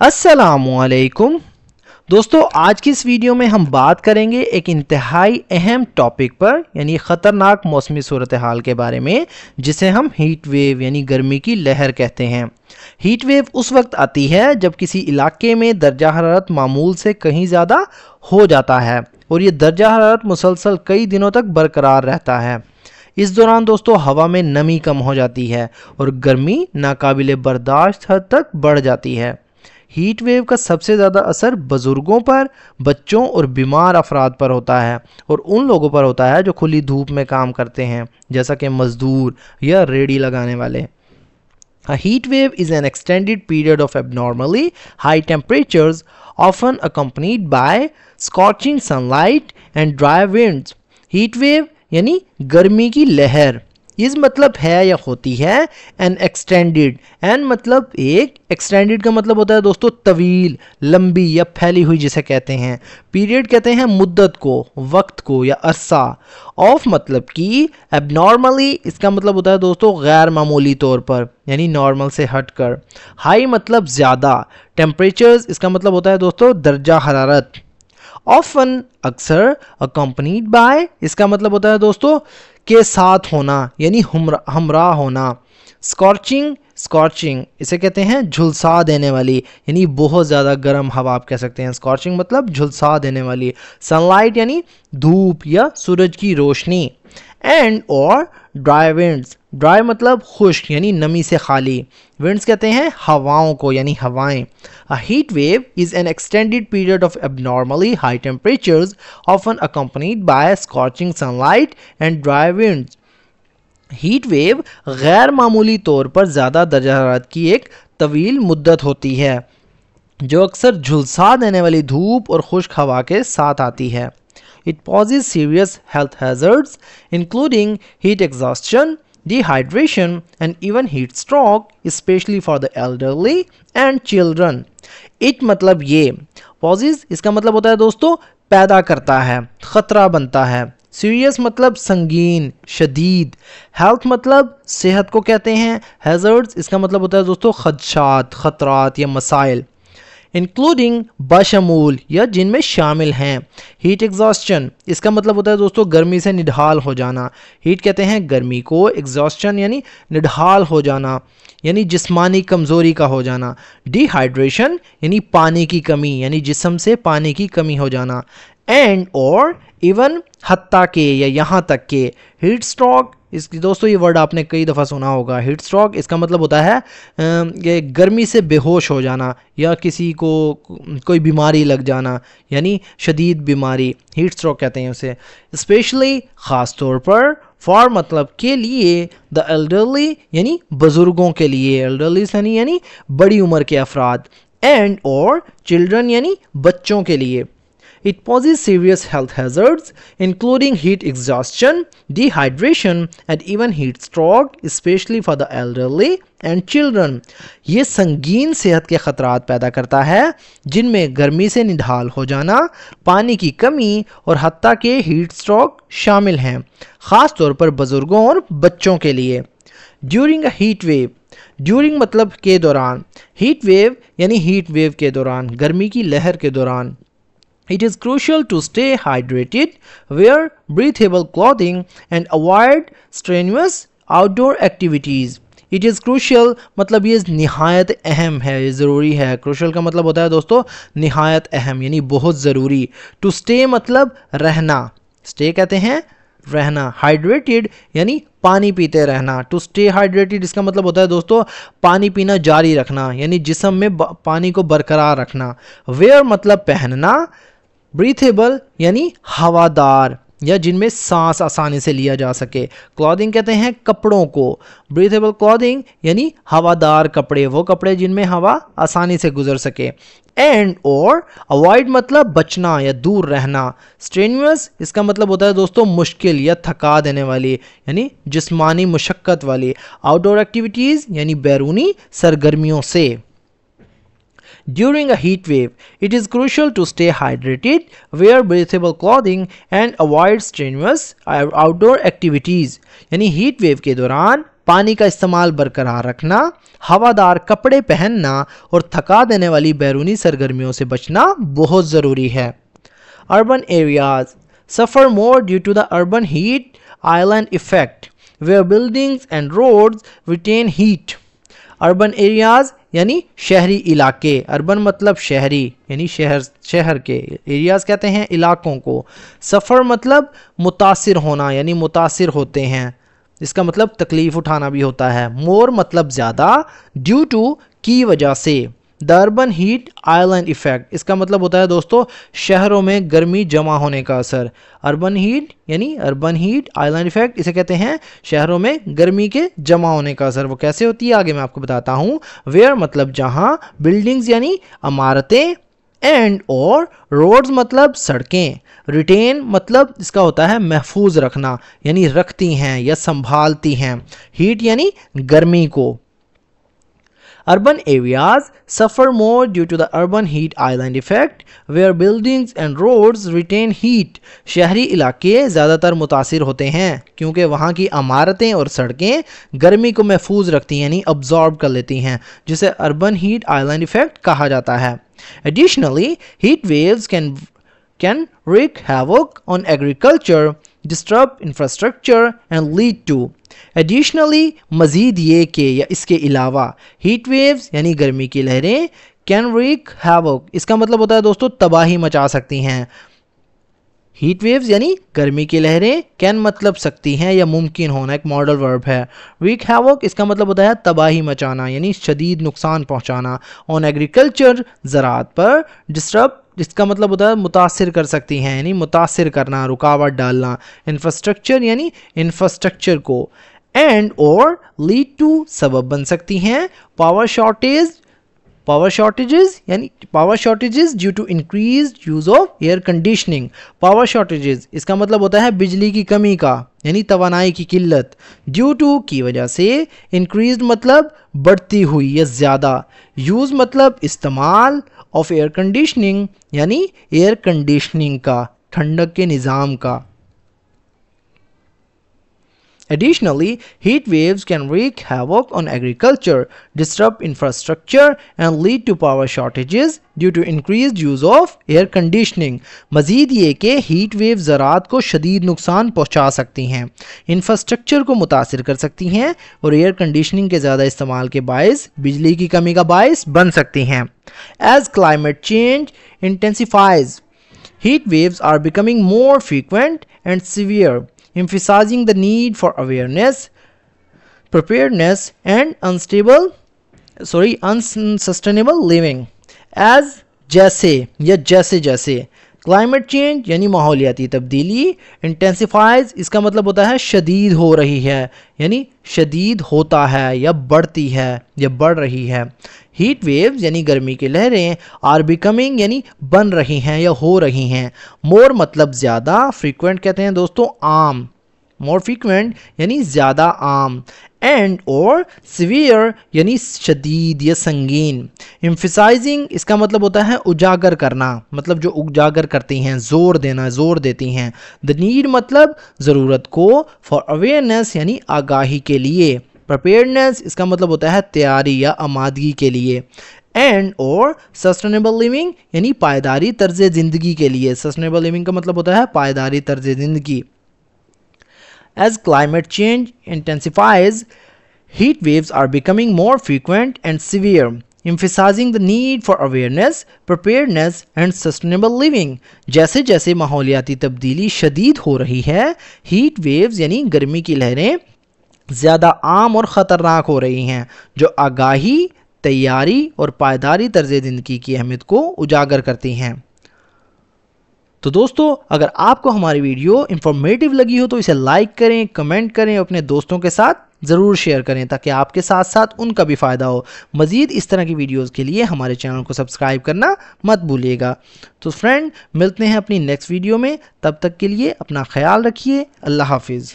अस्सलामुअलैकुम दोस्तों, आज की इस वीडियो में हम बात करेंगे एक इंतहाई अहम टॉपिक पर यानी ख़तरनाक मौसमी सूरत हाल के बारे में, जिसे हम हीट वेव यानी गर्मी की लहर कहते हैं। हीट वेव उस वक्त आती है जब किसी इलाके में दर्जा हरारत मामूल से कहीं ज़्यादा हो जाता है और ये दर्जा हरारत मुसलसल कई दिनों तक बरकरार रहता है। इस दौरान दोस्तों हवा में नमी कम हो जाती है और गर्मी नाकाबिले बर्दाश्त हद तक बढ़ जाती है। हीट वेव का सबसे ज़्यादा असर बुज़ुर्गों पर, बच्चों और बीमार अफराद पर होता है और उन लोगों पर होता है जो खुली धूप में काम करते हैं, जैसा कि मज़दूर या रेडी लगाने वाले। A heat wave is an extended period of abnormally high temperatures, often accompanied by scorching sunlight and dry winds. Heat wave यानी गर्मी की लहर, इस मतलब है या होती है एन एक्सटेंडेड। एन मतलब एक, एक्सटेंडेड का मतलब होता है दोस्तों तवील, लंबी या फैली हुई जिसे कहते हैं। पीरियड कहते हैं मुद्दत को, वक्त को या अरसा। ऑफ मतलब कि, एबनॉर्मली इसका मतलब होता है दोस्तों गैर मामूली तौर पर यानी नॉर्मल से हटकर। हाई मतलब ज़्यादा। टेम्परेचर्स इसका मतलब होता है दोस्तों दर्जा हरारत। ऑफन अक्सर, अकम्पनीड बाय इसका मतलब होता है दोस्तों के साथ होना यानी हमरा होना। स्कॉर्चिंग, स्कॉर्चिंग इसे कहते हैं झुलसा देने वाली यानी बहुत ज़्यादा गर्म हवा आप कह सकते हैं। स्कॉर्चिंग मतलब झुलसा देने वाली। सनलाइट यानी धूप या सूरज की रोशनी। एंड और ड्राई विंड्स, ड्राई मतलब खुश्क यानी नमी से खाली। विंड्स कहते हैं हवाओं को यानी हवाएं। A heat wave is an extended period of abnormally high temperatures, often accompanied by scorching sunlight and dry winds. Heat wave गैर मामूली तौर पर ज़्यादा दर्जा हरारत की एक तवील मुद्दत होती है जो अक्सर झुलसा देने वाली धूप और खुश्क हवा के साथ आती है। It poses serious health hazards including heat exhaustion, dehydration and even heat stroke, especially for the elderly and children. It मतलब ये, poses इसका मतलब होता है दोस्तों पैदा करता है, खतरा बनता है। सीरियस मतलब संगीन, शदीद। हेल्थ मतलब सेहत को कहते हैं। हैज़र्ड्स इसका मतलब होता है दोस्तों खदशात, खतरात या मसाइल। इंक्लूडिंग बशमूल या जिनमें शामिल हैं। हीट एग्जॉस्शन इसका मतलब होता है दोस्तों गर्मी से निढाल हो जाना। हीट कहते हैं गर्मी को, एग्जॉस्शन यानी निढाल हो जाना यानी जिस्मानी कमज़ोरी का हो जाना। डिहाइड्रेशन यानी पानी की कमी यानी जिस्म से पानी की कमी हो जाना। एंड और इवन हत्ता के या यहाँ तक के। हीट स्ट्रोक इसकी दोस्तों ये वर्ड आपने कई दफ़ा सुना होगा। हीट स्ट्रोक इसका मतलब होता है ये गर्मी से बेहोश हो जाना या किसी को कोई बीमारी लग जाना यानी शदीद बीमारी, हीट स्ट्रोक कहते हैं उसे। स्पेशली ख़ास तौर पर, फॉर मतलब के लिए, द एल्डरली यानी बुज़ुर्गों के लिए, एल्डरली यानी बड़ी उम्र के अफराद। एंड और चिल्ड्रन यानी बच्चों के लिए। It poses serious health hazards including heat exhaustion, dehydration and even heat stroke, especially for the elderly and children. ये संगीन सेहत के ख़तरात पैदा करता है जिनमें गर्मी से निढाल हो जाना, पानी की कमी और हत्ता के हीट स्ट्रोक शामिल हैं, ख़ास तौर पर बुज़ुर्गों और बच्चों के लिए। During a heat wave, during मतलब के दौरान, हीट वेव यानी हीट वेव के दौरान, गर्मी की लहर के दौरान। It is crucial to stay hydrated, wear breathable clothing and avoid strenuous outdoor activities. It is crucial मतलब ये निहायत अहम है, ये ज़रूरी है। crucial का मतलब होता है दोस्तों निहायत अहम यानी बहुत ज़रूरी। To stay मतलब रहना, stay कहते हैं रहना। hydrated यानी पानी पीते रहना। To stay hydrated इसका मतलब होता है दोस्तों पानी पीना जारी रखना यानी जिस्म में पानी को बरकरार रखना। wear मतलब पहनना। ब्रीथेबल यानी हवादार या जिनमें सांस आसानी से लिया जा सके। क्लॉथिंग कहते हैं कपड़ों को। ब्रीथेबल क्लॉथिंग यानी हवादार कपड़े, वो कपड़े जिनमें हवा आसानी से गुजर सके। एंड और अवॉइड मतलब बचना या दूर रहना। स्ट्रेन्यूअस इसका मतलब होता है दोस्तों मुश्किल या थका देने वाली यानी जिस्मानी मुशक्क़त वाली। आउटडोर एक्टिविटीज़ यानी बैरूनी सरगर्मियों से। During a heat wave, it is crucial to stay hydrated, wear breathable clothing and avoid strenuous outdoor activities. यानी हीट वेव के दौरान पानी का इस्तेमाल बरकरार रखना, हवादार कपड़े पहनना और थका देने वाली बैरूनी सरगर्मियों से बचना बहुत ज़रूरी है। Urban areas suffer more due to the urban heat island effect where buildings and roads retain heat. Urban areas यानी शहरी इलाके, अर्बन मतलब शहरी यानी शहर के, एरियाज कहते हैं इलाकों को। सफ़र मतलब मुतासिर होना यानी मुतासिर होते हैं, इसका मतलब तकलीफ़ उठाना भी होता है। मोर मतलब ज़्यादा, ड्यू टू की वजह से। The urban heat island effect, इसका मतलब होता है दोस्तों शहरों में गर्मी जमा होने का असर। अर्बन हीट यानी अर्बन हीट आइलैंड इफेक्ट, इसे कहते हैं शहरों में गर्मी के जमा होने का असर। वो कैसे होती है आगे मैं आपको बताता हूँ। वेयर मतलब जहाँ, बिल्डिंग्स यानी इमारतें, एंड और रोड्स मतलब सड़कें, रिटेन मतलब इसका होता है महफूज रखना यानी रखती हैं या संभालती हैं, हीट यानी गर्मी को। Urban areas suffer more due to the urban heat island effect, where buildings and roads retain heat. शहरी इलाके ज़्यादातर मुतासिर होते हैं क्योंकि वहाँ की इमारतें और सड़कें गर्मी को महफूज रखती हैं यानी अब्जॉर्ब कर लेती हैं, जिसे अर्बन हीट आइलैंड इफेक्ट कहा जाता है। Additionally, heat waves can wreak havoc on agriculture, disrupt infrastructure and lead to। Additionally मज़ीद ये कि या इसके अलावा, हीट वेव्स यानी गर्मी की लहरें, कैन रीक हैवोक, इसका मतलब होता है दोस्तों तबाही मचा सकती हैं। हीट वेव्स यानी गर्मी की लहरें, कैन मतलब सकती हैं या मुमकिन होना, एक मॉडल वर्ब है। रीक हैवोक इसका मतलब होता है तबाही मचाना यानी शदीद नुकसान पहुंचाना। ऑन एग्रीकल्चर ज़राअत पर। डिस्टर्ब इसका मतलब होता है मुतासिर कर सकती हैं यानी मुतासिर करना, रुकावट डालना। इंफ्रास्ट्रक्चर यानी इंफ्रास्ट्रक्चर को। एंड और लीड टू सबब बन सकती हैं। पावर शॉर्टेजेस यानी power shortages due to increase use of air conditioning. Power shortages इसका मतलब होता है बिजली की कमी का यानी तवानाई की किल्लत। ड्यू टू की वजह से, इंक्रीज मतलब बढ़ती हुई या ज़्यादा, यूज़ मतलब इस्तेमाल, ऑफ एयर कंडीशनिंग यानी एयर कंडीशनिंग का, ठंडक के निज़ाम का। Additionally, heat waves can wreak havoc on agriculture, disrupt infrastructure and lead to power shortages due to increased use of air conditioning. मज़ीद ये कि हीट वेव ज़राअत को शदीद नुकसान पहुंचा सकती हैं, इंफ्रास्ट्रक्चर को मुतासिर कर सकती हैं और एयर कंडीशनिंग के ज़्यादा इस्तेमाल के बायस बिजली की कमी का बायस बन सकती हैं। As climate change intensifies, heat waves are becoming more frequent and severe, emphasizing the need for awareness, preparedness and unsustainable living. As जैसे या जैसे क्लाइमेट चेंज यानी माहौलियाती तब्दीली, इंटेंसिफाइज इसका मतलब होता है शदीद हो रही है यानी शदीद होता है या बढ़ती है या बढ़ रही है। हीट वेव्स यानी गर्मी की लहरें, आर बिकमिंग यानी बन रही हैं या हो रही हैं। मोर मतलब ज़्यादा, फ्रीक्वेंट कहते हैं दोस्तों आम, मोर फ्रीक्वेंट यानी ज़्यादा आम। एंड और सिवियर यानी शदीद या संगीन। एम्फसाइजिंग इसका मतलब होता है उजागर करना, मतलब जो उजागर करती हैं, जोर देना, जोर देती हैं। द नीड मतलब ज़रूरत को, फॉर अवेयरनेस यानी आगाही के लिए। प्रिपेयर्डनेस इसका मतलब होता है तैयारी या आमादगी के लिए। एंड और सस्टेनेबल लिविंग यानी पायदारी तर्ज ज़िंदगी के लिए। सस्टेनेबल लिविंग का मतलब होता है पायदारी तर्ज ज़िंदगी। As climate change intensifies, heat waves are becoming more frequent and severe, emphasizing the need for awareness, preparedness and sustainable living. जैसे जैसे माहौलियाती तब्दीली शदीद हो रही है, हीट वेव्स यानी गर्मी की लहरें ज़्यादा आम और ख़तरनाक हो रही हैं, जो आगाही, तैयारी और पायदारी तर्ज ज़िंदगी की अहमियत को उजागर करती हैं। तो दोस्तों, अगर आपको हमारी वीडियो इंफॉर्मेटिव लगी हो तो इसे लाइक करें, कमेंट करें, अपने दोस्तों के साथ ज़रूर शेयर करें ताकि आपके साथ साथ उनका भी फ़ायदा हो। मज़ीद इस तरह की वीडियोस के लिए हमारे चैनल को सब्सक्राइब करना मत भूलिएगा। तो फ्रेंड, मिलते हैं अपनी नेक्स्ट वीडियो में, तब तक के लिए अपना ख्याल रखिए। अल्लाह हाफिज़।